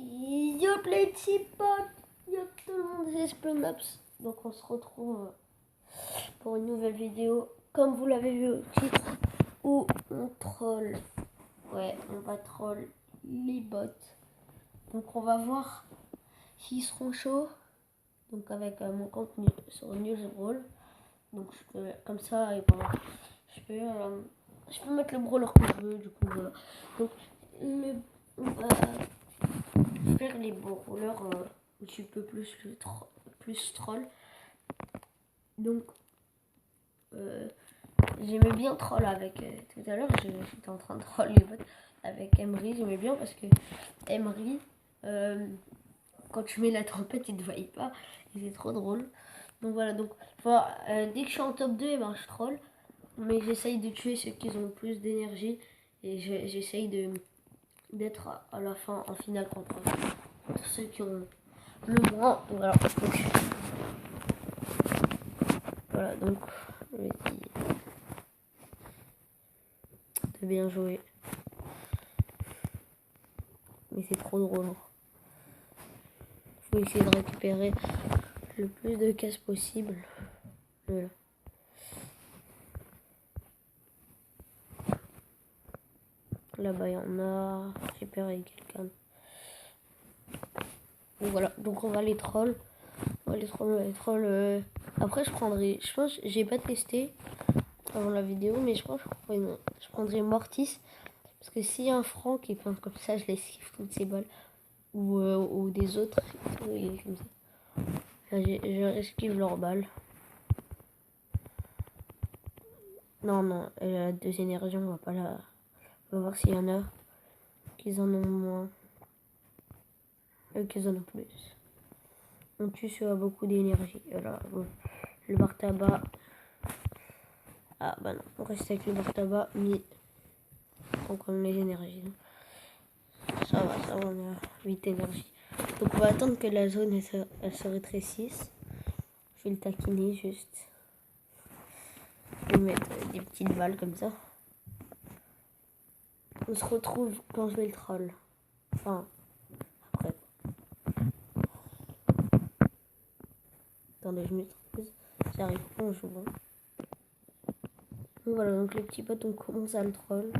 Yo les petits potes, yo tout le monde, c'est Splunaps. Donc on se retrouve pour une nouvelle vidéo, comme vous l'avez vu au titre, où on troll. Ouais, on va troll les bots. Donc on va voir s'ils seront chauds. Donc avec mon compte sur Newsroll. Donc je peux, comme ça, et ben, je peux mettre le brawler que je veux, du coup voilà. Donc on va faire les brawlers un petit peu plus, plus troll. Donc j'aimais bien troll avec tout à l'heure, j'étais en train de troll les bots avec Emery. J'aimais bien parce que Emery, quand tu mets la trompette, il ne te voit pas et c'est trop drôle. Donc voilà, donc dès que je suis en top 2, et ben, je troll. Mais j'essaye de tuer ceux qui ont le plus d'énergie. Et j'essaye d'être à la fin en finale contre ceux qui ont le moins. Voilà, donc je vais essayer de bien jouer. Mais c'est trop drôle. Faut essayer de récupérer le plus de cases possible. Voilà. Là-bas, il y en a. J'ai récupéré quelqu'un. Donc voilà, donc on va les troll. On va les troll. Après, je pense que j'ai pas testé avant la vidéo, mais je pense que je prendrais Mortis. Parce que s'il y a un franc qui peint comme ça, je l'esquive toutes ces balles. Ou des autres. Et comme ça. Je esquive leurs balles. Non, elle a 2 énergies, on va pas la. On va voir s'il y en a qui en ont moins. Qu'ils en ont plus. On tue ceux à beaucoup d'énergie. Voilà. Le bar tabac. Ah bah non, on reste avec le bar tabac, mais on prend les énergies. Ça va, on a 8 énergies. Donc on va attendre que la zone elle se rétrécisse. Je vais le taquiner juste. Je vais mettre des petites balles comme ça. On se retrouve quand je vais le troll. Enfin, après. Attendez, je m'excuse. Ça arrive pas en jouant. Donc voilà, donc les petits potes, on commence à le troll.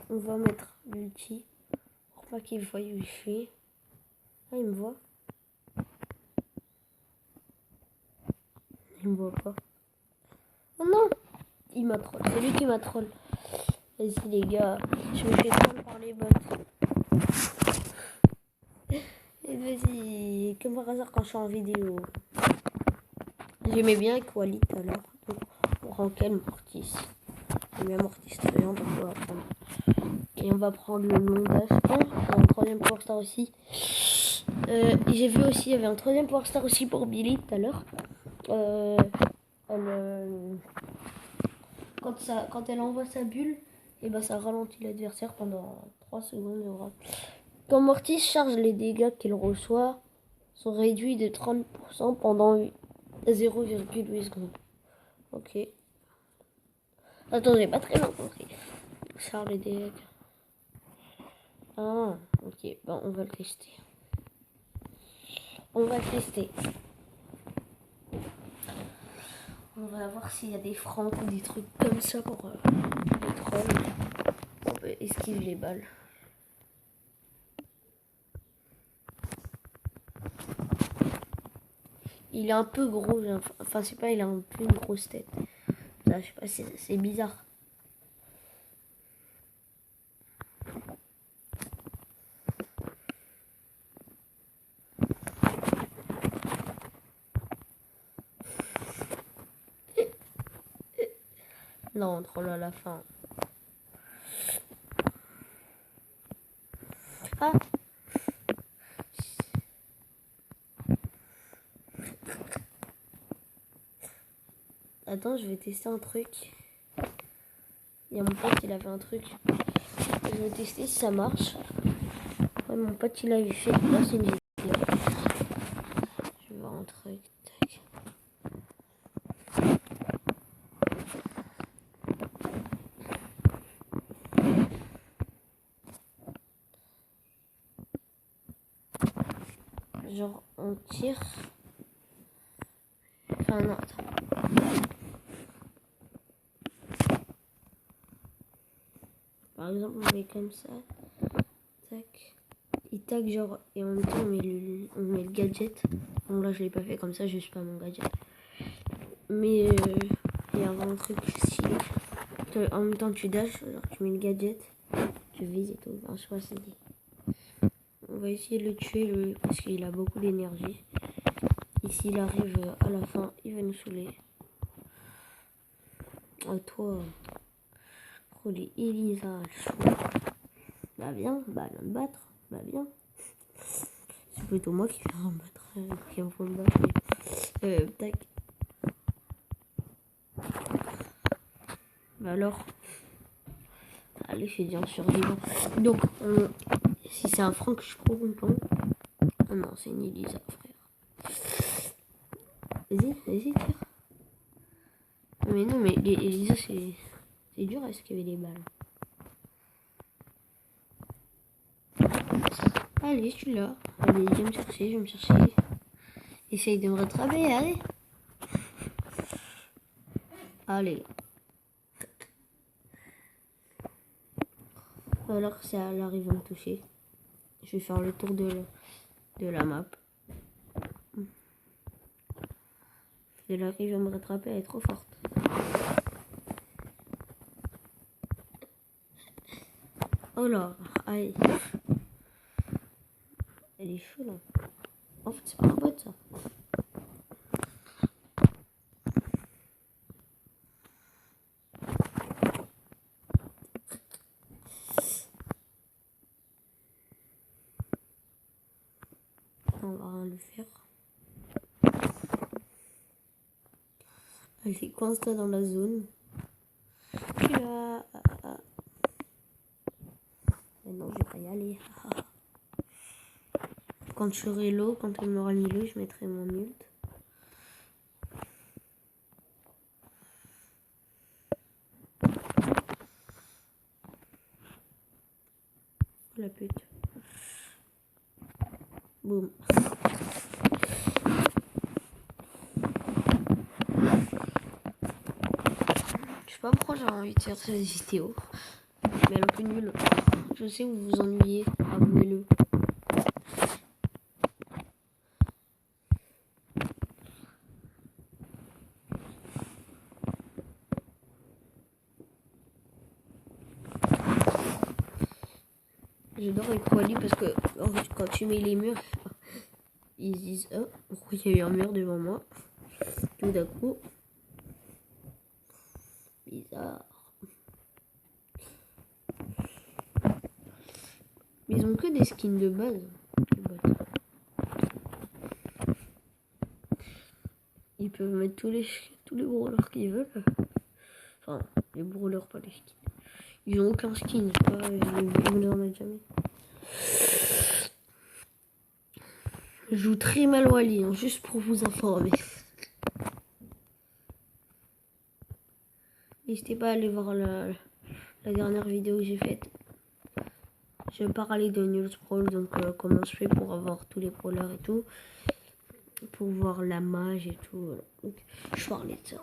On va mettre l'ulti pour pas qu'il voie où je suis. Ah, il me voit. Il me voit pas. Oh non! Il m'a troll. C'est lui qui m'a troll. Vas-y les gars, je me fais troll par les bots. Et vas-y, comme par hasard quand je suis en vidéo. J'aimais bien avec Wally tout à l'heure. Donc on prend quel Mortis? J'aime bien Mortis Tréant, donc on va prendre. Et on va prendre le long d'Aston. Il y a un 3ème Power Star aussi. J'ai vu aussi, il y avait un 3ème Power Star aussi pour Billy tout à l'heure. Quand elle envoie sa bulle, et ben ça ralentit l'adversaire pendant 3 secondes. Quand Mortis charge, les dégâts qu'il reçoit sont réduits de 30% pendant 0,8 secondes. Ok. Attends, j'ai pas très bien compris. Charge les dégâts. Ah, ok. Bon, on va le tester. On va voir s'il y a des francs ou des trucs comme ça pour les trolls. On peut esquiver les balles. Il est un peu gros, enfin c'est pas, il a un peu une grosse tête. Ça, je sais pas, c'est bizarre. Non, on troll à la fin. Ah! Attends, je vais tester un truc. Il y a mon pote, il avait un truc. Je vais tester si ça marche. Ouais, mon pote, il avait fait. Là, c'est une vidéo. Je vais voir un truc. Tac. genre on tire. Enfin non, attends. Par exemple, on met comme ça. Tac. Il tac genre et en même temps on met le gadget. Bon là je l'ai pas fait comme ça, juste pas mon gadget. Mais il y a un truc ici. En même temps tu dashes, genre tu mets le gadget, tu vises et tout. Enfin, je sais pas si c'est dit. On va essayer de le tuer lui parce qu'il a beaucoup d'énergie. Et s'il arrive à la fin, il va nous saouler. Oh toi, oh les Elisa, bah viens, bah viens me battre, bah viens. C'est plutôt moi qui vais en battre, qui en faut me battre. Tac. Bah alors, allez, je suis bien survivant. Donc, si c'est un Franck, je suis trop content. Oh non, c'est une Elisa, frère. Vas-y, tire. Mais non, mais les Elisa, c'est dur à esquiver les balles. Allez, je suis là. Allez, je vais me chercher. Essaye de me rattraper, allez. Allez. Alors, si elle arrive à me toucher, je vais faire le tour de la map. Si elle arrive à me rattraper, elle est trop forte. Oh là, aïe. Elle est chaude là. En fait, c'est pas un bot ça. On va rien lui faire. Allez, coince-toi dans la zone. Tu là. Mais non, je vais pas y aller. Quand je serai low, quand elle m'aura mis low, je mettrai mon mute. Oh la pute. Boum. Je sais pas pourquoi j'ai envie de faire cette vidéo. Mais elle est un peu nulle. Je sais où vous vous ennuyez. Avouez-le. J'adore avec Wally parce que quand tu mets les murs, ils se disent oh, pourquoi il y a eu un mur devant moi. Tout d'un coup. Bizarre. Mais ils ont que des skins de base. Ils peuvent mettre tous les brawlers qu'ils veulent. Enfin, les brawlers, pas les skins. Ils ont aucun skin. Je ne en ai jamais. Je joue très mal Wally, hein, juste pour vous informer. N'hésitez pas à aller voir la dernière vidéo que j'ai faite. Je parlais de News Brawl, donc comment je fais pour avoir tous les brawlers et tout. Pour voir la mage et tout. Voilà. Donc, je parlais de ça.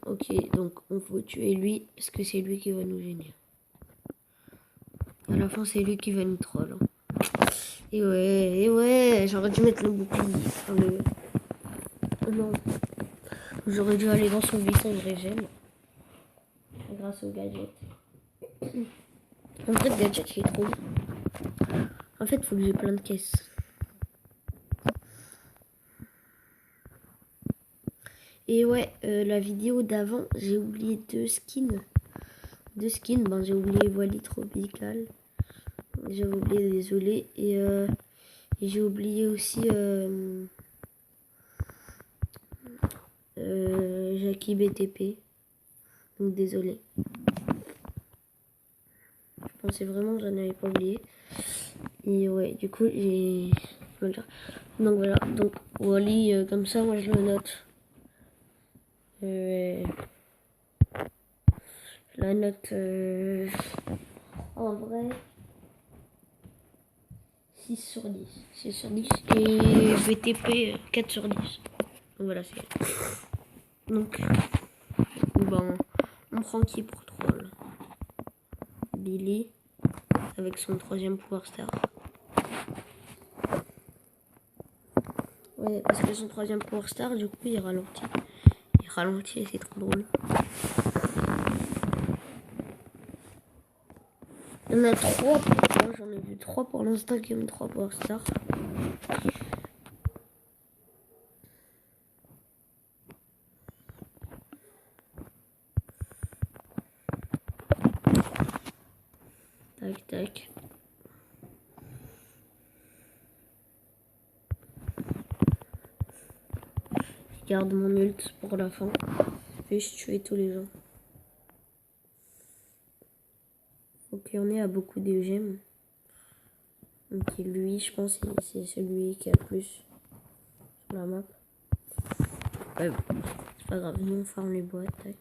Ok, donc on faut tuer lui, parce que c'est lui qui va nous gêner. À la fin, c'est lui qui va nous troll. Hein. Et ouais, j'aurais dû mettre le bouclier. Non. J'aurais dû aller dans son buisson de régène. Grâce au gadget. En fait, le gadget, il est trop bien. En fait, il faut que j'ai plein de caisses. Et ouais, la vidéo d'avant, j'ai oublié deux skins. Ben, j'ai oublié Wally Tropical. J'ai oublié, désolé. Et j'ai oublié aussi Jackie BTP. Donc désolé. Je pensais vraiment que j'en avais pas oublié. Et ouais, du coup, j'ai... Donc voilà, donc Wally, comme ça, moi je le note. Je la note en vrai 6 sur 10. 6 sur 10. Et VTP 4 sur 10. Donc voilà, c'est. Donc, bon, on prend qui pour troll? Billy, avec son 3e Power Star. Ouais, parce que son 3e Power Star, du coup, il ralentit. Il ralentit et c'est trop drôle. Il y en a 3 pour moi, j'en ai vu 3 pour l'instant qui ont 3 Power Star. Tac, tac. Je garde mon ult pour la fin. Je vais tuer tous les gens. Ok, on est à beaucoup de gemmes. Ok, lui, je pense que c'est celui qui a le plus sur la map. Ouais, c'est pas grave, nous on farm les boîtes, tac.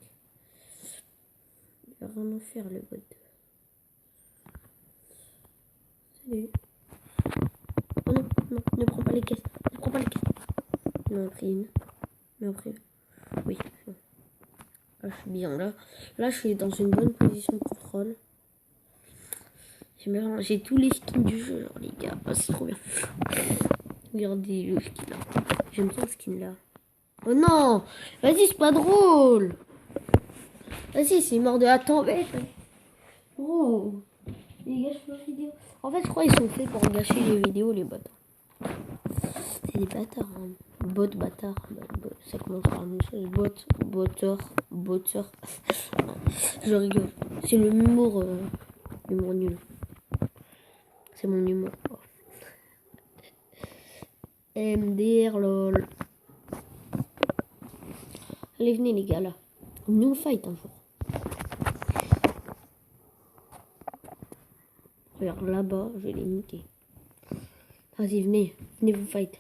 Il va rien à faire les boîtes. Salut. Oh non, non, ne prends pas les caisses. Ne prends pas les caisses. Il en a pris une. Il en a pris une. Oui. Là, je suis bien là. Là, je suis dans une bonne position de contrôle. J'ai tous les skins du jeu, genre les gars. Oh, c'est trop bien. Regardez le skin là. J'aime bien ce skin là. Oh non! Vas-y, c'est pas drôle! Vas-y, c'est mort de la tempête. Oh! Ils gâchent leurs vidéos. En fait, je crois qu'ils sont faits pour gâcher les vidéos, les bots. C'est des bâtards. Hein. Bot, bâtard. Ça commence par la même chose. Botteur. Je rigole. C'est le humour. Humour nul. C'est mon humour. Oh. MDR, lol. Allez, venez, les gars, là. Nous fight un jour. Regarde, là-bas, je l'ai niqué. Vas-y, venez. Venez vous fight.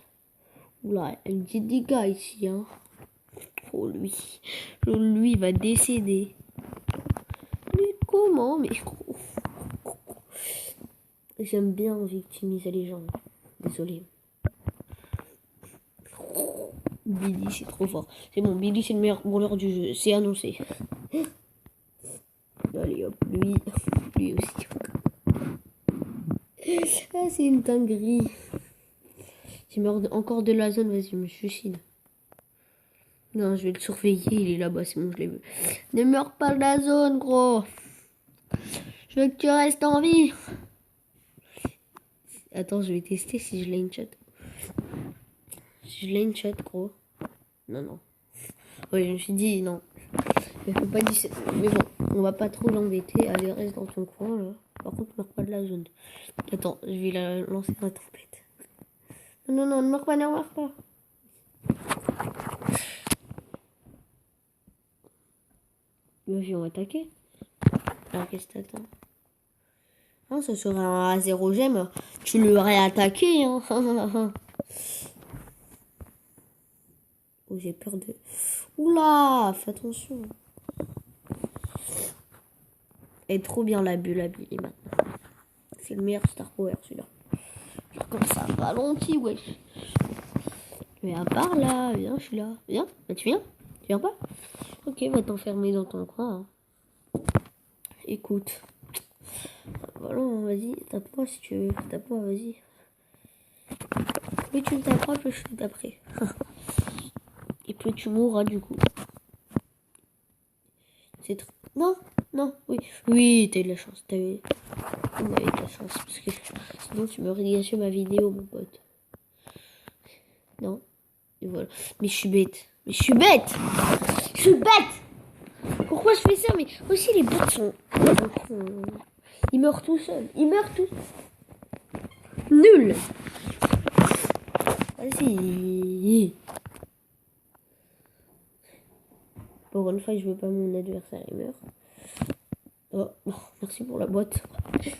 Oula, il y a des dégâts ici, hein. Oh, lui. Lui, il va décéder. Mais comment? Mais j'aime bien victimiser les gens. Désolé. Billy, c'est trop fort. C'est bon, Billy, c'est le meilleur brawler du jeu. C'est annoncé. Allez, hop, lui aussi. Ah, c'est une dinguerie. Tu meurs encore de la zone, vas-y, je me suicide. Non, je vais le surveiller, il est là-bas, c'est bon, je l'ai vu. Ne meurs pas de la zone, gros. Je veux que tu restes en vie. Attends, je vais tester si je l'ai une shot. Si je l'ai une shot, gros. Non. Oui, je me suis dit, non. Mais faut pas dire. Mais bon, on va pas trop l'embêter. Allez, reste dans ton coin, là. Par contre, ne meurs pas de la zone. Attends, je vais la lancer dans la tempête. Non, ne meurs pas, ne meurs pas. Vas-y, on va attaquer. Alors, qu'est-ce que t'attends? Ah, ce serait un 0 gemme. Tu l'aurais attaqué, hein. Oh, j'ai peur de... Oula, fais attention. Elle est trop bien la bulle à Billy maintenant. C'est le meilleur Star Power, celui-là. Comme ça, ralenti, wesh. Mais à part là, viens, je suis là. Viens, bah, tu viens? Tu viens pas? Ok, va t'enfermer dans ton coin. Hein. Écoute. Voilà, vas-y, tape-moi si tu veux. Tape-moi, vas-y. Plus tu me taperas, plus je te taperai. Et plus tu mourras du coup. C'est Non, oui, t'as eu de la chance. T'as eu de la chance. Parce que sinon tu m'aurais gâché ma vidéo, mon pote. Non. Et voilà. Mais je suis bête. Pourquoi je fais ça? Mais aussi les bots sont... Ils meurent tout seuls. Nul. Vas-y. Pour une fois, je veux pas mon adversaire, il meurt. Oh, merci pour la boîte. Il est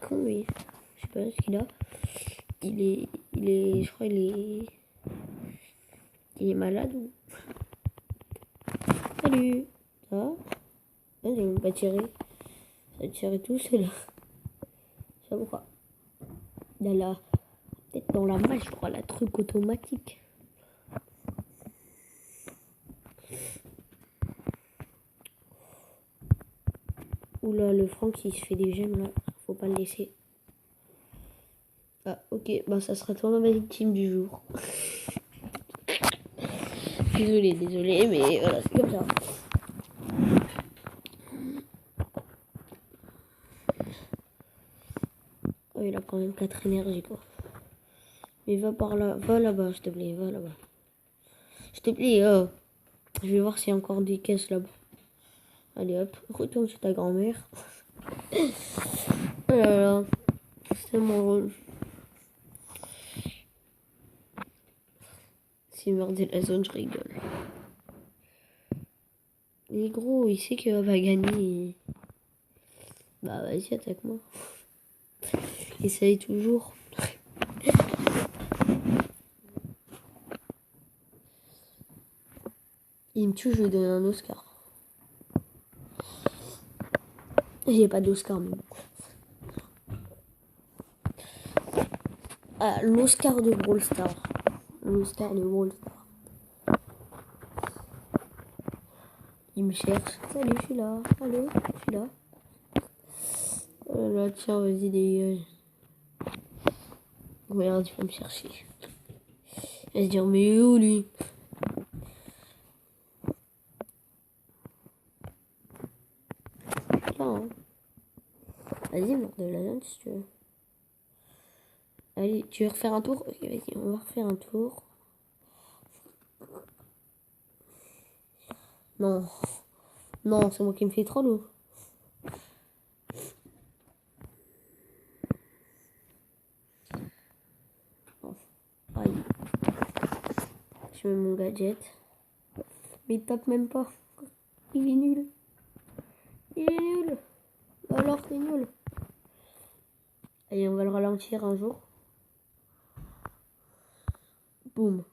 con, lui. Je sais pas ce qu'il a. Je crois il est malade ou... Salut. Ça va? Ah, j'ai même pas tiré. Ça a tiré tout seul. Ça va quoi? Il y a la... Peut-être dans la malle, je crois, la truc automatique. Oula, le Franck, il se fait des gemmes, là. Faut pas le laisser. Ah, ok. Bah, ça sera toi ma victime du jour. Désolé, mais voilà, c'est comme ça. Oh, il a quand même 4 énergies, quoi. Mais va par là. Va là-bas, s'il te plaît. Va là-bas. S'il te plaît, je vais voir s'il y a encore des caisses là-bas. Allez, hop. Retourne chez ta grand-mère. Oh là là. C'est mon rôle. S'il meurt de la zone, je rigole. Mais gros, il sait qu'il va gagner. Bah, vas-y, attaque-moi. Essaye toujours. Il me tue, je lui donne un Oscar. J'ai pas d'Oscar, mais bon. Ah, l'Oscar de Brawl Stars. L'Oscar de Brawl Stars. Il me cherche. Salut, je suis là. Allô, je suis là. Oh là, tiens, vas-y, dégage. Merde, il va me chercher. Il va se dire, mais où lui? Là, hein. Vas-y, mort de la zone si tu veux. Allez, tu veux refaire un tour? Ok, vas-y, on va refaire un tour. Non. Non, c'est moi qui me fais troll ou? Aïe. Je mets mon gadget. Mais il tape même pas. Il est nul. Il est nul. Alors, t'es nul. Allez, on va le ralentir un jour. Boum.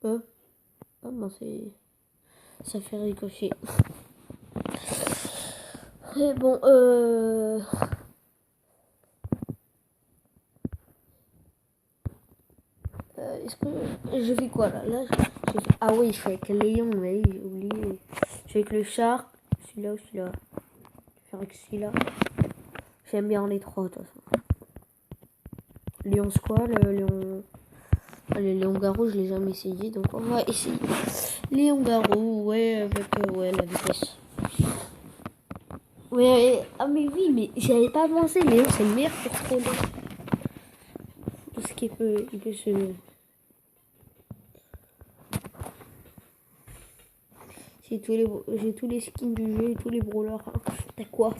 Ah, ben c'est... Ça fait ricocher. Et bon, est-ce que... Je fais quoi, là? Ah oui, je suis avec le lion, mais j'ai oublié. Je suis avec le char. Celui-là ou celui-là? Je vais faire avec celui-là. J'aime bien les trois, de toute façon. Lion squal, lion... Le Léon-Garou, je l'ai jamais essayé, donc on va essayer. Léon-Garou, ouais, avec ouais, la vitesse. Ouais, ah mais oui, mais j'avais pas pensé. Léon, c'est le meilleur pour troller. Parce qu'il peut, il peut se... J'ai tous les skins du jeu et tous les brawlers. Hein. T'as quoi?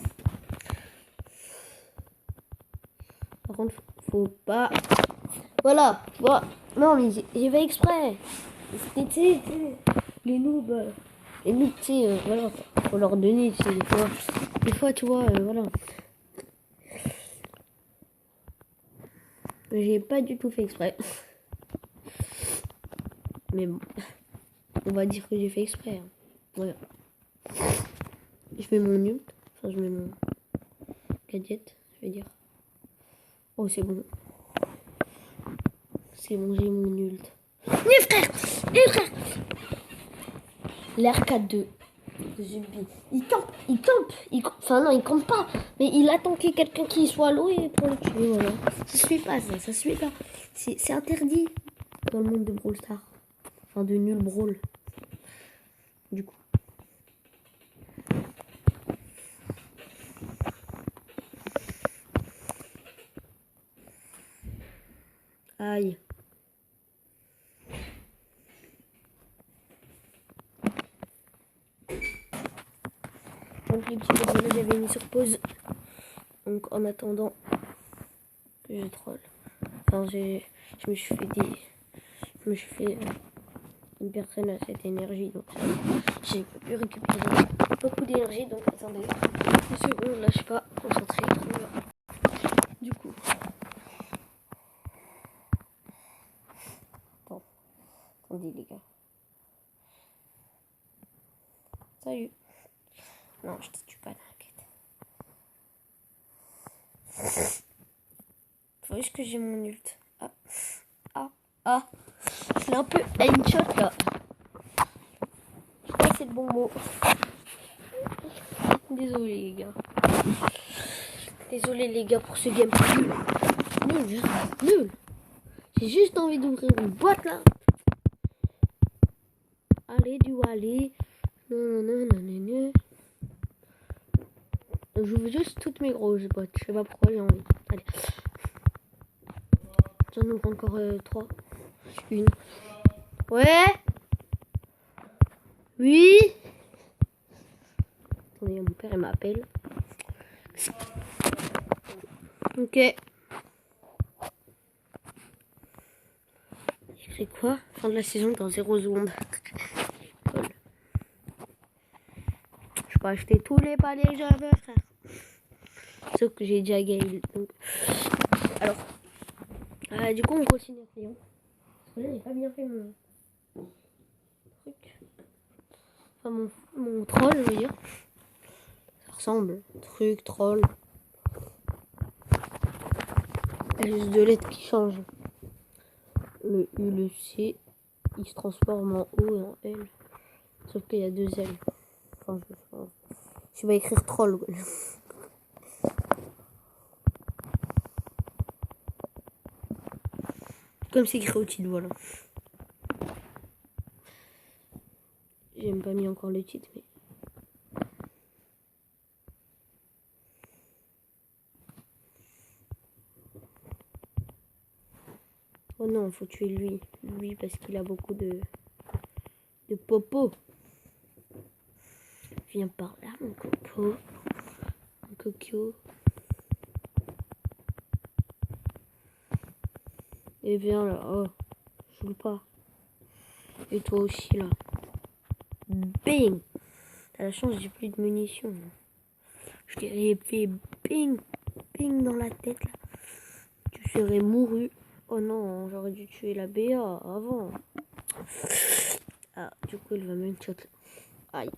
Par contre, faut pas... Voilà, tu vois. Non, mais j'ai fait exprès. Tu sais, les noobs, tu sais, voilà, faut leur donner, tu sais, des fois, tu vois, voilà. J'ai pas du tout fait exprès. Mais bon, on va dire que j'ai fait exprès. Hein. Voilà. Je mets mon ult, enfin je mets mon gadget, je vais dire. Oh, c'est bon. C'est bon, j'ai mon ult. Les frères, l'R4 de Zubi. Il campe. Enfin non, il campe pas. Mais il attend qu'il y ait quelqu'un qui soit loué pour le tuer, voilà. Ça se fait pas, ça se fait pas. C'est interdit dans le monde de Brawl Stars. Enfin, de nul Brawl. Du coup. Aïe. Donc les petits vidéos, j'avais mis sur pause. Donc en attendant que je troll. Enfin, je me suis fait une personne à cette énergie. Donc j'ai pu récupérer beaucoup d'énergie. Donc attendez. Une seconde, lâche pas. Concentré. Du coup. Attendez les gars. Salut. Non, je te tue pas, t'inquiète. juste que j'ai mon ult. Ah. Je l'ai un peu headshot là. Je crois que c'est le bon mot. Désolé les gars. Désolé les gars pour ce gameplay nul. Nul. J'ai juste envie d'ouvrir une boîte là. Allez, aller. Non. J'ouvre juste toutes mes grosses boîtes. Je sais pas pourquoi j'ai envie. Allez. J'en ouvre encore 3. Une. Ouais. Oui. Attendez, mon père il m'appelle. Ok. J'écris quoi? Fin de la saison dans 0 secondes. Je peux acheter tous les palais que j'avais, frère. Sauf que j'ai déjà gagné. Donc... Alors. Du coup, on continue avec Léon. Parce que là, j'ai pas bien fait mon truc. Enfin, mon troll, je veux dire. Ça ressemble. Truc, troll. Il y a juste deux lettres qui changent. Le U, le C, il se transforme en O et en L. Sauf qu'il y a 2 L. Enfin, je vais écrire troll. Comme c'est écrit au titre, voilà. J'ai même pas mis encore le titre, mais... Oh non, faut tuer lui. Lui, parce qu'il a beaucoup de popo. Viens par là, mon coco. Mon coco. Et viens là. Oh, je joue pas. Et toi aussi, là. Bing. T'as la chance, j'ai plus de munitions. Je t'ai fait bing. Bing dans la tête, là. Tu serais mouru. Oh non, j'aurais dû tuer la BA avant. Ah, du coup, elle va même shot. Aïe.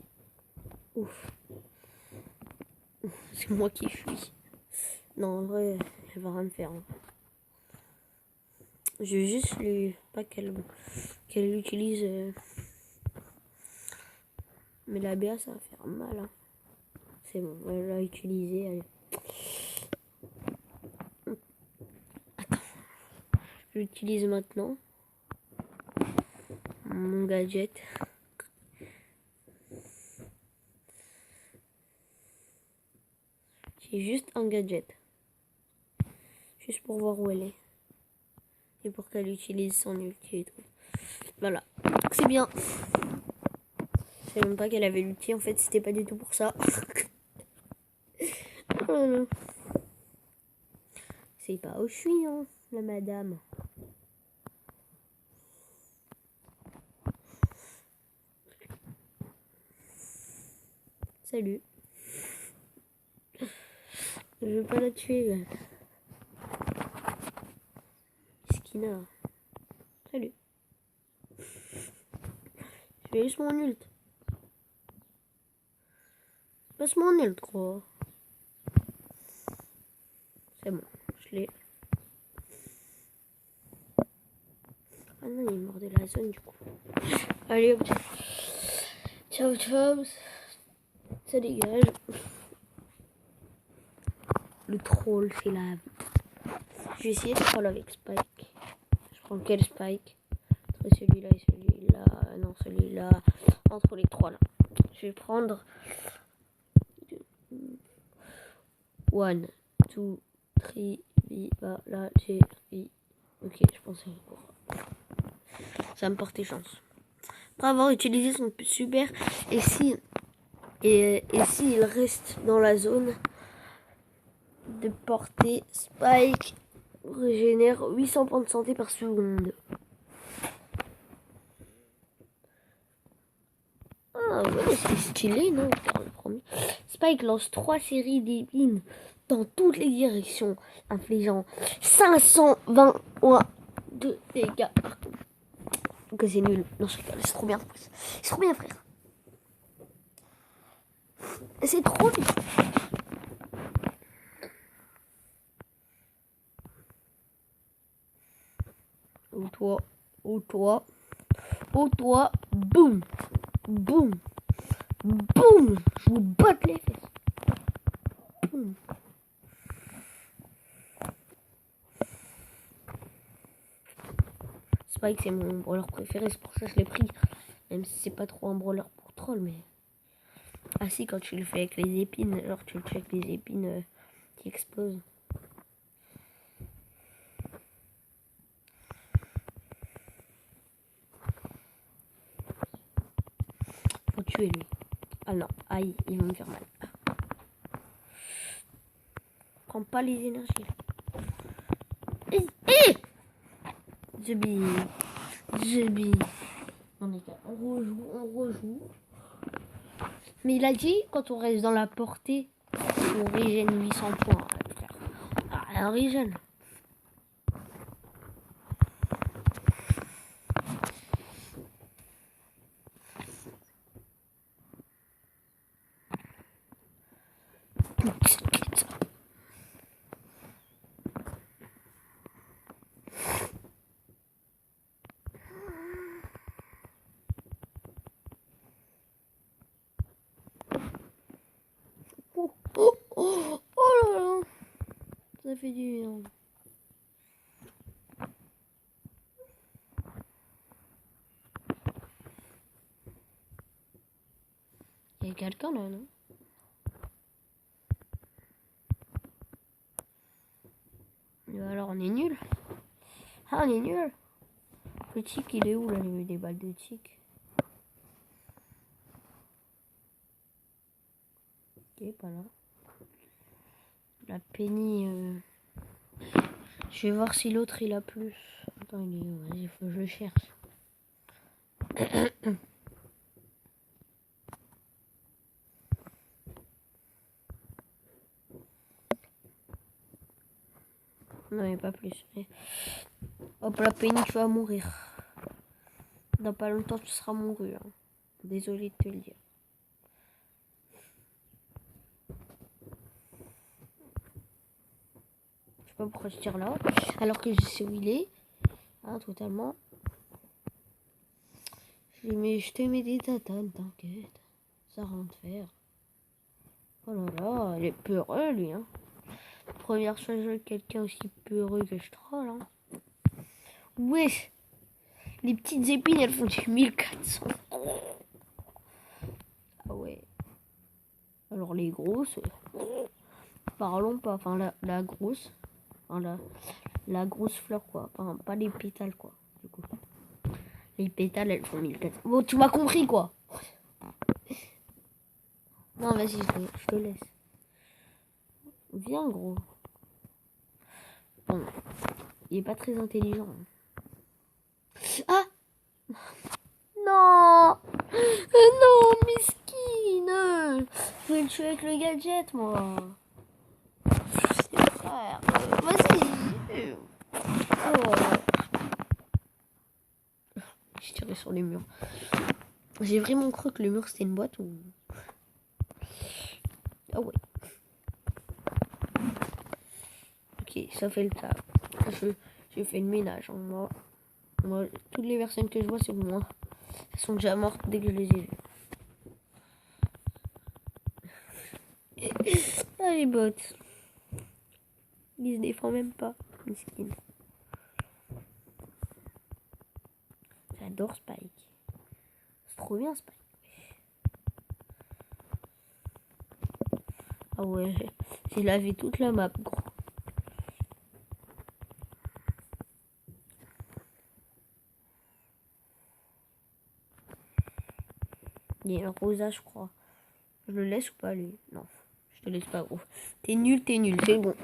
Ouf. C'est moi qui fuis. Non, en vrai, elle va rien me faire. Hein. Je vais juste lui... Pas qu'elle l'utilise... Mais la BA, ça va faire mal. Hein. C'est bon, elle l'a utilisé. Allez. Attends. Je l'utilise maintenant. Mon gadget. J'ai juste un gadget. Juste pour voir où elle est. Et pour qu'elle utilise son ulti et tout. Voilà. C'est bien. Je savais même pas qu'elle avait l'ulti. En fait, c'était pas du tout pour ça. Voilà. C'est pas où je suis, hein, la madame. Salut. Je veux pas la tuer. Skina. Salut. Je vais juste mon ult. Passe mon ult, gros. C'est bon, je l'ai. Ah non, il est mort de la zone du coup. Allez hop. Ciao, ciao. Ça dégage. Le troll, c'est la vie. Je vais essayer de troll avec Spike. Je prends quel Spike? Entre celui-là et celui-là. Non, celui-là. Entre les trois là. Je vais prendre 1, 2, 3, viva la Gérie. Ok, je pensais encore. Ça me portait chance. Après avoir utilisé son super, et si il reste dans la zone de portée, Spike régénère 800 points de santé par seconde. Ah ouais, c'est stylé, non? Le premier. Spike lance 3 séries d'épines dans toutes les directions, infligeant 520 points de dégâts. Donc c'est nul. Non, je rigole, c'est trop bien. C'est trop bien, frère. C'est trop bien. Ou toi. Ou toi. Ou toi. Boum. Boum. Boum. Je vous botte les fesses. Boum. Spike c'est mon brawler préféré, c'est pour ça que je l'ai pris. Même si c'est pas trop un brawler pour troll, mais... Ah si, quand tu le fais avec les épines, genre tu le fais avec les épines qui explosent. Faut tuer lui. Ah non, aïe, il va me faire mal. Prends pas les énergies. Je bille. On rejoue. Mais il a dit, quand on reste dans la portée, on régène 800 points, frère. Ah, un régène. Oh là là. Ça fait du bien. Il y a quelqu'un là, non? Alors on est nul. Ah, on est nul. Le tic, il est où là, les balles de tic? Ok, pas là. La Penny. Je vais voir si l'autre il a plus. Attends, il est où? Vas-y, faut que je le cherche. Non, il n'y a pas plus. Hop, la Penny, tu vas mourir. Dans pas longtemps, tu seras mouru. Hein. Désolé de te le dire. Je sais pas pourquoi je tire là. Alors que je sais où il est. Hein, totalement. Je te mets des tatanes, t'inquiète. Ça rentre faire. Oh là là, il est peureux lui. Hein. Première fois que je vois quelqu'un aussi peureux que je troll. Hein. Wesh. Les petites épines, elles font du 1400. Ah ouais. Alors les grosses, parlons pas. Enfin la grosse. Enfin, la grosse fleur quoi. Enfin pas les pétales quoi. Du coup. Les pétales elles font 1400. Bon tu m'as compris quoi. Non vas-y je te laisse. Viens gros. Bon. Il est pas très intelligent. Ah non. Non misquine. Je vais le tuer avec le gadget moi. Frère. Vas-y. Oh. Je tirais sur les murs. J'ai vraiment cru que le mur c'était une boîte ou... Ah ouais. Ok, ça fait le taf. Je fais le ménage. Hein. Moi, toutes les personnes que je vois, c'est moi. Elles sont déjà mortes dès que je les ai vues. Ah les bots. Ils se défendent même pas. Miskin. J'adore Spike. C'est trop bien Spike. Ah ouais, j'ai lavé toute la map, gros. Il y a un rosa, je crois. Je le laisse ou pas, lui? Non, je te laisse pas, gros. T'es nul, c'est bon.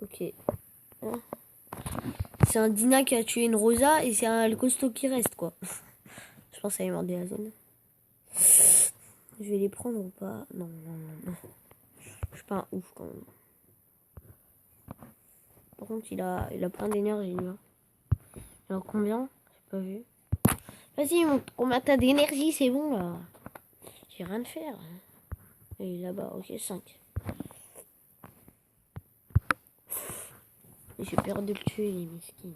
Ok. Hein, c'est un Dina qui a tué une rosa et c'est le costaud qui reste, quoi. Je pense à aller morder la zone. Je vais les prendre ou pas? Non. Je suis pas un ouf, quand même. Par contre, il a plein d'énergie, lui. Hein. Il en a combien? J'ai pas vu. Vas-y, combien t'as d'énergie, c'est bon, là. J'ai rien de faire. Et là-bas, ok, 5. J'ai peur de le tuer, les mesquins.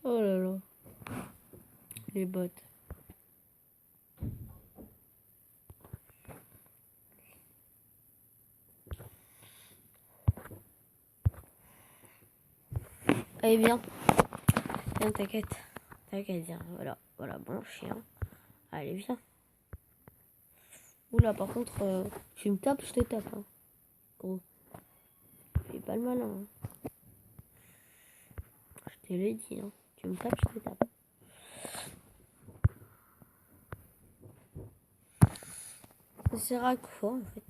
Oh là là. Les bottes. Allez, viens. Viens, t'inquiète. T'inquiète, viens. Voilà, bon chien. Allez, viens. Oula, par contre, tu me tapes, je te tape. Hein. Gros. Fais pas le malin. Hein. Je te l'ai dit. Hein. Tu me tapes, je te tape. Ça sert à quoi, en fait?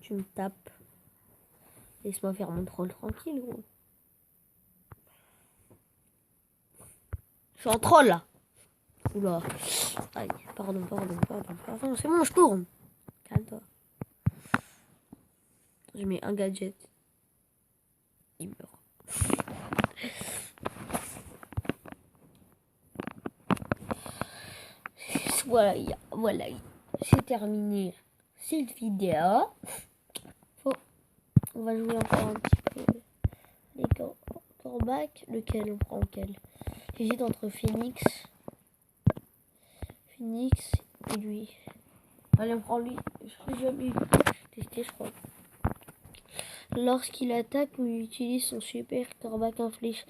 Tu me tapes. Laisse-moi faire mon troll tranquille, gros. Je suis en troll, là. Oula. Aïe, pardon. C'est bon, je tourne. Calme-toi. Je mets un gadget. Il meurt. Voilà. C'est terminé cette vidéo. On va jouer encore un petit peu les corbacks. Lequel on prend lequel? J'hésite entre Phoenix et lui. Allez, on prend lui. Je l'ai jamais testé, je crois. Lorsqu'il attaque ou utilise son super corbac inflige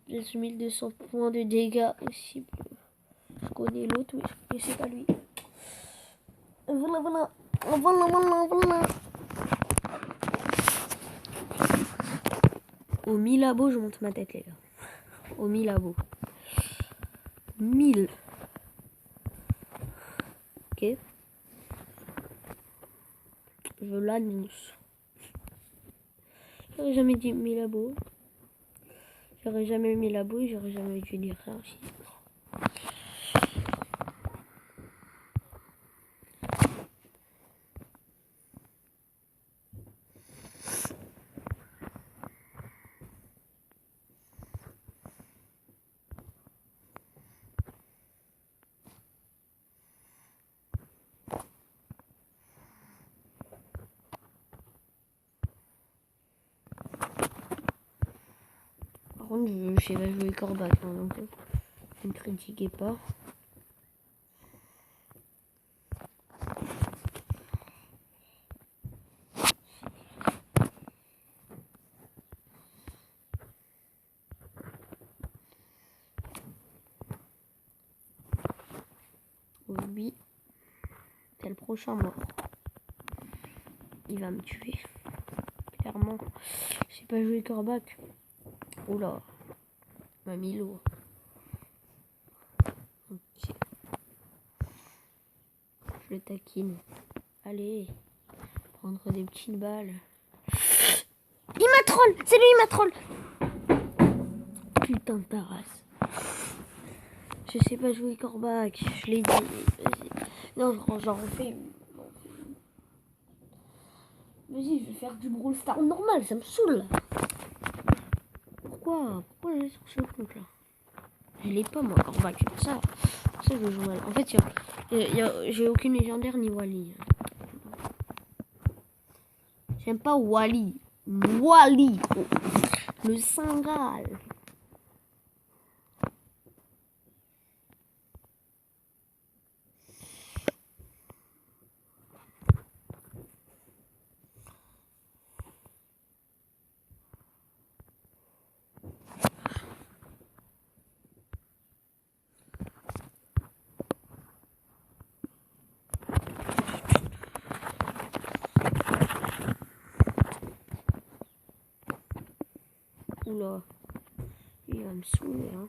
1200 points de dégâts cible. Je connais l'autre, mais c'est pas lui. Voilà. Au 1000 abos, je monte ma tête, les gars. Au 1000 abos. 1000. Ok. Je l'annonce. J'aurais jamais dit 1000 abos. J'aurais jamais eu 1000 abos et j'aurais jamais dû dire ça aussi. Par contre, je sais pas jouer corbac, hein, donc ne me critiquez pas. Oui, c'est le prochain mort. Il va me tuer. Clairement, je sais pas jouer corbac. Oula, m'a mis lourd. Ok. Je le taquine. Allez, prendre des petites balles. Il m'a troll. C'est lui, il m'a troll. Putain de ta race. Je sais pas jouer corbac. Je l'ai dit. Non, j'en refais. Vas-y, je vais faire du Brawl Stars normal. Ça me saoule. Pourquoi j'ai sur ce compte là? Je l'ai pas moi corbac. C'est pour ça que je joue mal. En fait, j'ai aucune légendaire ni Wally. J'aime pas Wally. Wally. Le Saint Graal. Oula, il va me saouler, hein.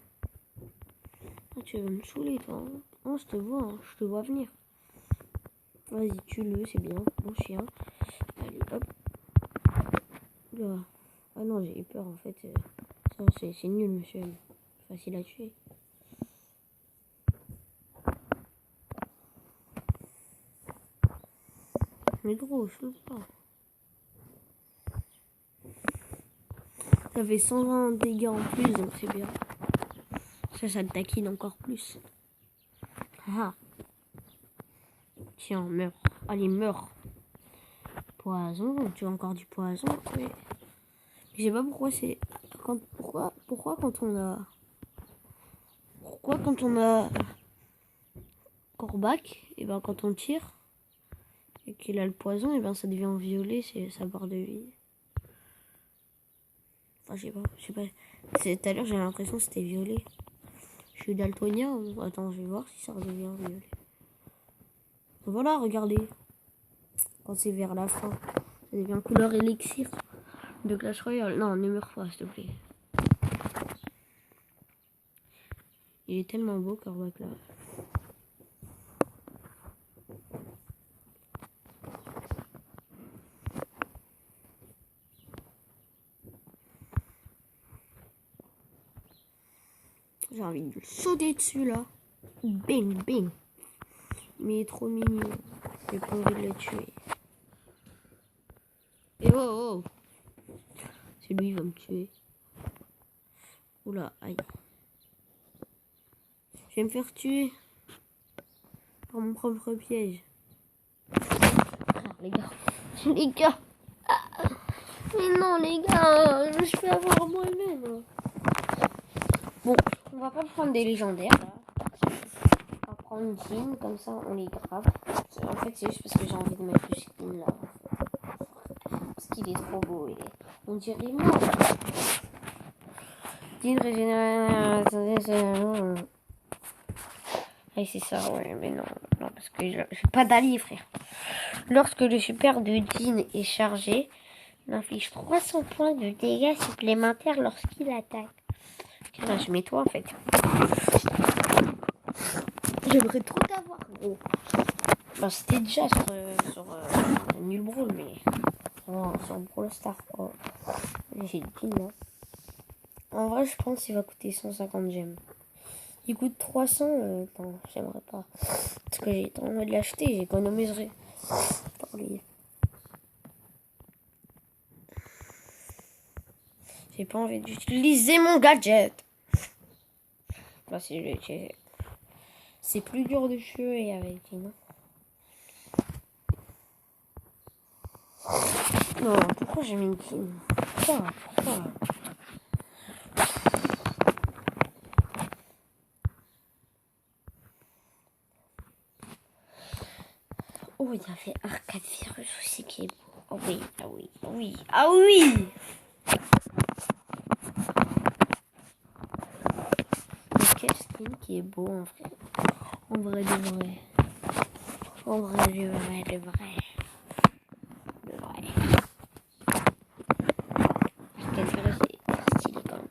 Ah, tu vas me saouler, toi. Hein. Oh, je te vois venir. Vas-y, tue-le, c'est bien, mon chien. Allez, hop. Oula. Ah non, j'ai eu peur, en fait. Ça, c'est nul, monsieur. Facile à tuer. Mais gros, je sais pas. Ça fait 120 dégâts en plus, donc c'est bien. Ça te taquine encore plus. Ah. Tiens, meurs. Allez, meurs. poison. Tu as encore du poison. Mais je sais pas pourquoi c'est... Pourquoi quand on a... Pourquoi quand on a... Corbac, et ben quand on tire et qu'il a le poison, et ben ça devient violet, c'est sa barre de vie. Enfin, je sais pas. Tout à l'heure, j'ai l'impression que c'était violet. Je suis daltonien. Attends, je vais voir si ça redevient violet. Voilà, regardez. Quand c'est vers la fin, ça devient couleur élixir de Clash Royale. Non, ne meurs pas, s'il te plaît. Il est tellement beau, Corbac, là. J'ai envie de sauter dessus, là. Bing, bing. Mais il est trop mignon. J'ai pas envie de le tuer. Et oh, oh. C'est lui, il va me tuer. Oula, aïe. Je vais me faire tuer par mon propre piège. Ah, les gars. Les gars. Ah, mais non, les gars. Je vais avoir moi-même. Bon, on va pas prendre des légendaires, là. On va prendre Jean, comme ça, on les grave. En fait, c'est juste parce que j'ai envie de mettre le skin, là. Parce qu'il est trop beau. On dirait moi. Jean régénère... Ah, c'est ça, ouais, mais non, parce que j'ai pas d'allié, frère. Lorsque le super de Jean est chargé, il inflige 300 points de dégâts supplémentaires lorsqu'il attaque. Ok, là, je mets toi, en fait. J'aimerais trop t'avoir, gros. Bah, c'était déjà sur Nul Brawl, mais... Oh, sur Brawl Stars, oh. J'ai Jean, là. En vrai, je pense qu'il va coûter 150 gemmes. Il coûte 300, non, j'aimerais pas. Parce que j'ai trop envie de l'acheter, j'économiserai. J'ai pas envie d'utiliser mon gadget. Bah, c'est plus dur de tuer avec lui, non? Non, pourquoi j'ai mis une team? Pourquoi? Oh, il y avait Arcade Virus aussi qui est beau. Oh oui, ah oui, ah oui, ah oui! Mais quel skin qui est beau en vrai. En vrai de vrai. En vrai de vrai, de vrai. De vrai. Arcade Virus est stylé quand même.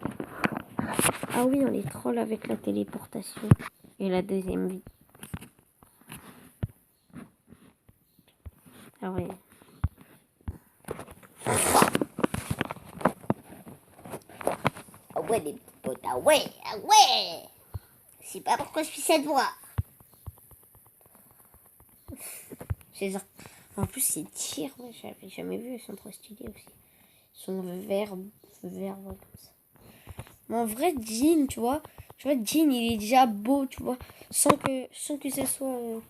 Ah oui, on les troll avec la téléportation. Et la deuxième vie. Ah ouais. Ah ouais, les petits potes, ah ouais, ah ouais. Je sais pas pourquoi je suis cette voix. En plus, ces tirs, ouais, j'avais jamais vu, ils sont trop stylés aussi. Ils sont verts, ouais, comme ça. Mais en vrai, Jean, tu vois, Jean, il est déjà beau, tu vois, sans que ce soit,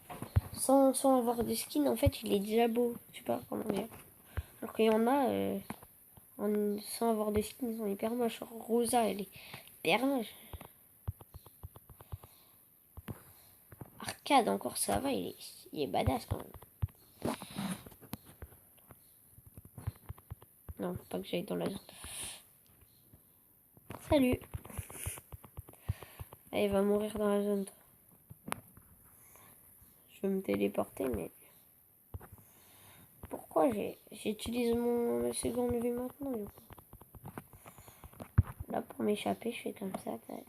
sans avoir de skin, en fait, il est déjà beau. Je sais pas comment dire. Alors qu'il y en a, sans avoir de skin, ils sont hyper moches. Rosa, elle est hyper moche. Arcade, encore, ça va, il est badass quand même. Non, faut pas que j'aille dans la zone. Salut. Ah, il va mourir dans la zone. Je vais me téléporter, mais... Pourquoi j'utilise mon seconde vue maintenant, du coup? Là, pour m'échapper, je fais comme ça, tac.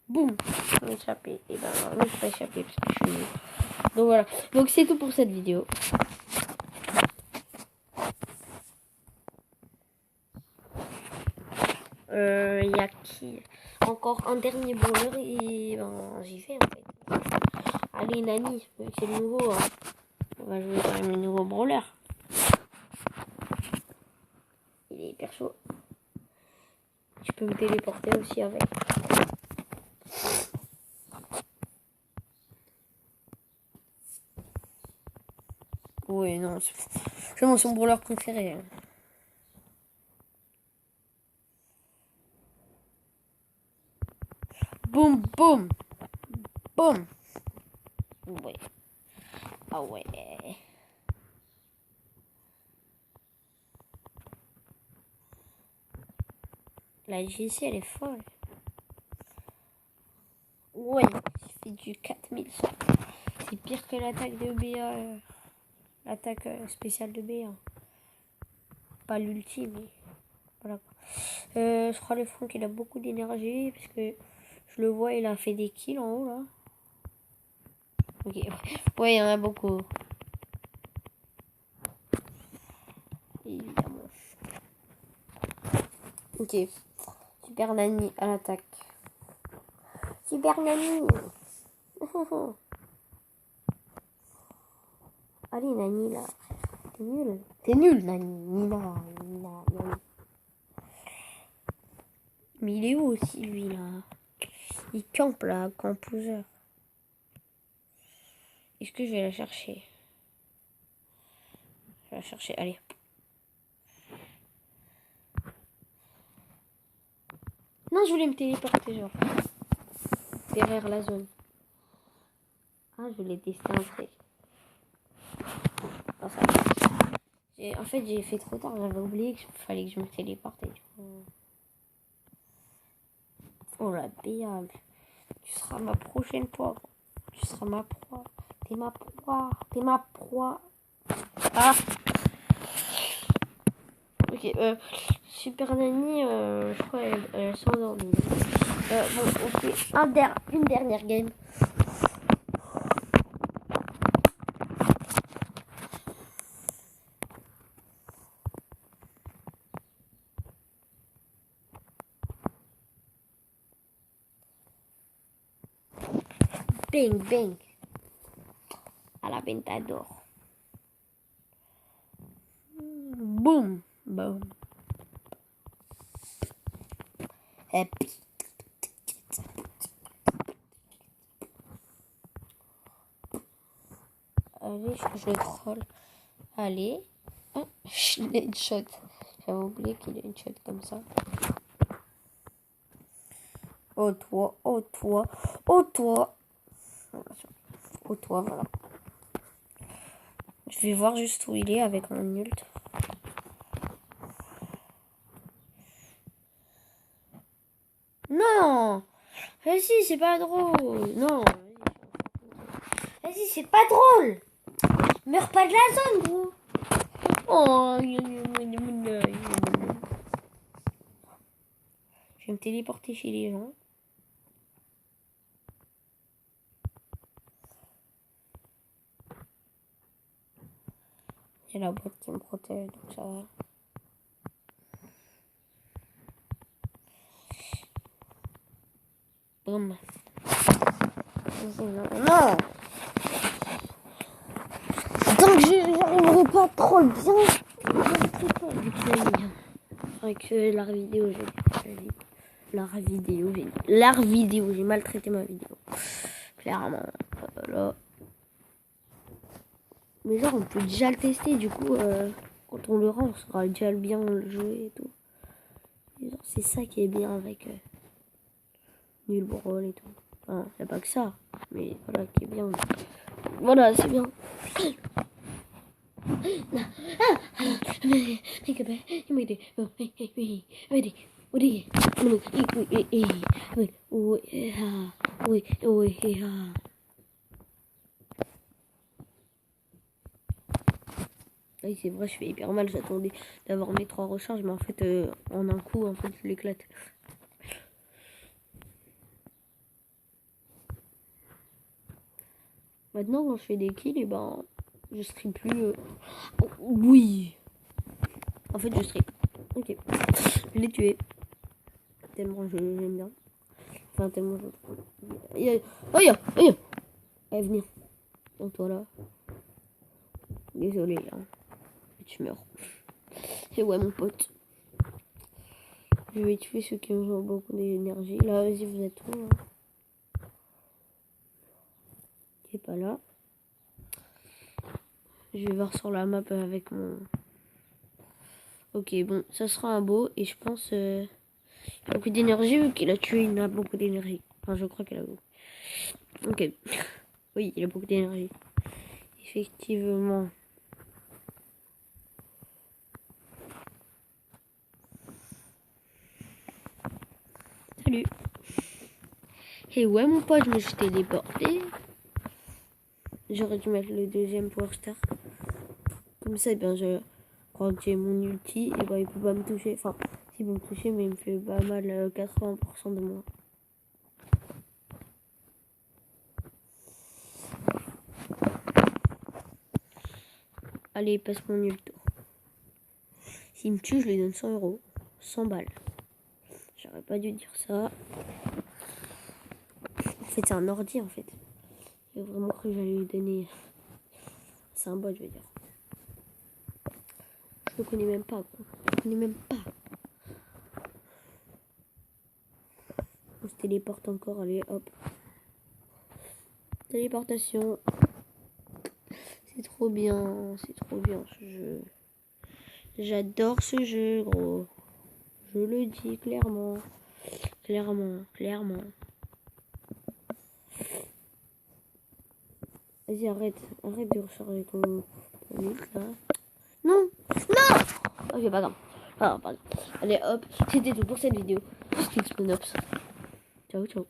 Boum, pour m'échapper. Et ben, non, je peux pas échapper parce que je suis nul. Donc voilà. Donc c'est tout pour cette vidéo. Il y a qui? Encore un dernier brawler et ben, j'y vais en fait. Allez, Nani, c'est le nouveau. Hein. On va jouer quand même le nouveau brawler. Il est hyper chaud. Je peux me téléporter aussi avec. Ouais, non, C'est mon brawler préféré. Hein. Boum, boum. Boum. Ouais. Ah ouais. La JC, elle est folle. Ouais, il fait du 4100. C'est pire que l'attaque de BA. L'attaque spéciale de BA. Pas l'ultime, mais voilà. Je crois le Franck, il a beaucoup d'énergie. Parce que je le vois, il a fait des kills en haut là. Ok. Ouais, il y en a beaucoup. Évidemment. Ok. Super Nani à l'attaque. Super Nani. Allez, Nani là. T'es nul. T'es nul, Nani. Nina. Mais il est où aussi, lui là? Il campe là, campouseur. Est-ce que je vais la chercher? Je vais la chercher, allez. Non, je voulais me téléporter, genre. Derrière la zone. Ah, je voulais tester un truc. Oh, ça en fait, j'ai fait trop tard. J'avais oublié qu'il fallait que je me téléporte. Oh la béable. Tu seras ma prochaine poire. Tu seras ma proie. T'es ma proie. T'es ma proie. Ah. Ok, Super Nani, je crois elle s'endormit. Bon, on fait une dernière game. Bang, bang. À la Ventador. Boum, boum. Happy. Allez, je troll. Allez. Oh, je l'ai une shot. J'avais oublié qu'il a une shot comme ça. Oh toi, oh toi, oh toi. Oh toi, voilà. Je vais voir juste où il est avec mon ult. Non! Vas-y, c'est pas drôle. Non. Vas-y, c'est pas drôle. Meurs pas de la zone, gros. Oh. Je vais me téléporter chez les gens. Il y a la boîte qui me protège, donc ça va. Boum. Non! Tant que j'arriverai pas à troll bien, je ne sais pas avec l'art vidéo, l'art vidéo, j'ai maltraité ma vidéo. Clairement. Voilà. Mais genre, on peut déjà le tester, du coup, quand on le rend, on saura déjà bien le jouer et tout. C'est ça qui est bien avec Nul Brawl et tout. Enfin, y a pas que ça, mais voilà, qui est bien. Voilà, c'est bien. Oui, c'est vrai, je fais hyper mal. J'attendais d'avoir mes 3 recharges, mais en fait, en un coup, en fait, je l'éclate. Maintenant, quand je fais des kills, et ben, je serai plus. Oui. En fait, je serai. Ok. Je l'ai tué. Tellement j'aime bien. Enfin, tellement je trouve. Aïe. Allez, venir. Donc, toi là. Désolé, hein. Tu meurs. Et ouais, mon pote. Je vais tuer ceux qui ont beaucoup d'énergie. Là, vas-y, vous êtes où, là? Qui est pas là. Je vais voir sur la map avec mon... Ok, bon, ça sera un beau. Et je pense... il a beaucoup d'énergie vu qu'il a tué, il a beaucoup d'énergie. Enfin, je crois qu'il a beaucoup. Ok. Oui, il a beaucoup d'énergie. Effectivement. Salut. Et ouais, mon pote, je me suis téléporté. J'aurais dû mettre le deuxième Power Star. Comme ça, ben, quand j'ai mon ulti, et ben, il peut pas me toucher. Enfin, il peut me toucher, mais il me fait pas mal 80% de moins. Allez, passe mon ulti. S'il me tue, je lui donne 100 euros. 100 balles. J'aurais pas dû dire ça. En fait, c'est un ordi, en fait. J'ai vraiment cru que j'allais lui donner... C'est un bot, je veux dire. Je le connais même pas, quoi. Je le connais même pas. On se téléporte encore, allez, hop. Téléportation. C'est trop bien ce jeu. J'adore ce jeu, gros. Je le dis clairement. Clairement. Vas-y, arrête de recharger ton ult, là. Non. Ok, pardon. Allez, hop. C'était tout pour cette vidéo. C'était Spawnops. Ciao.